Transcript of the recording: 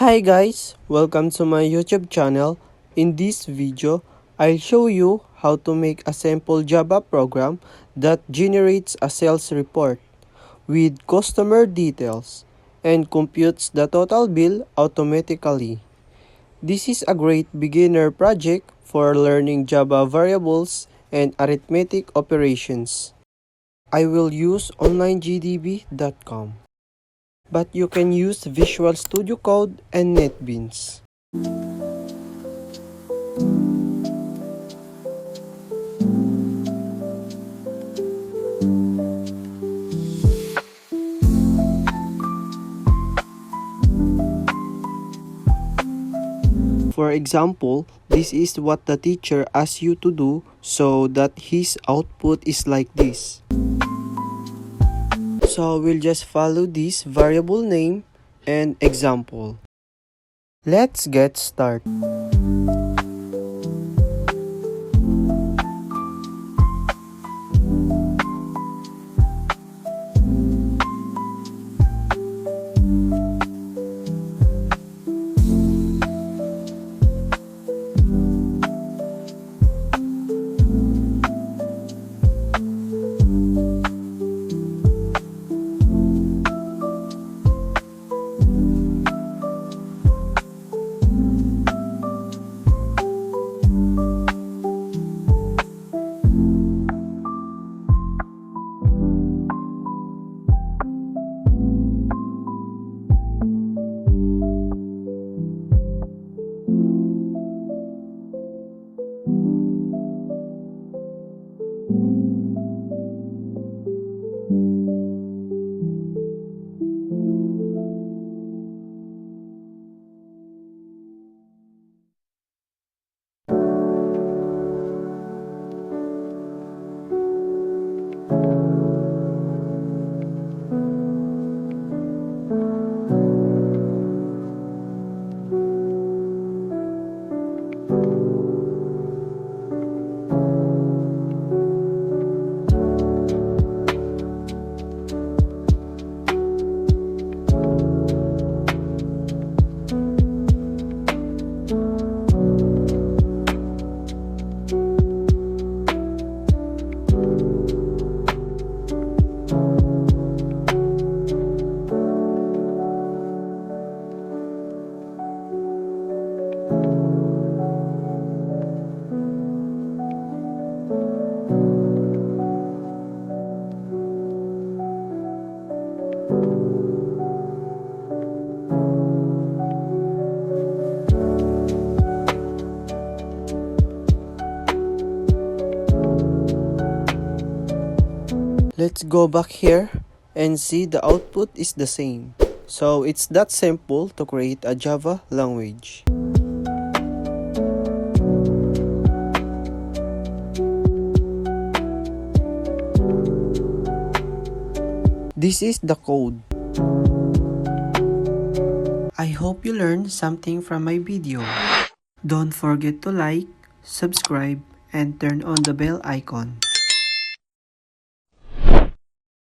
Hi guys, welcome to my YouTube channel. In this video, I'll show you how to make a simple Java program that generates a sales report with customer details and computes the total bill automatically. This is a great beginner project for learning Java variables and arithmetic operations. I will use onlinegdb.com. But you can use Visual Studio Code and NetBeans. For example, this is what the teacher asks you to do so that his output is like this. So we'll just follow this variable name and example. Let's get started. Let's go back here and see the output is the same. So it's that simple to create a Java language. This is the code. I hope you learned something from my video. Don't forget to like, subscribe, and turn on the bell icon.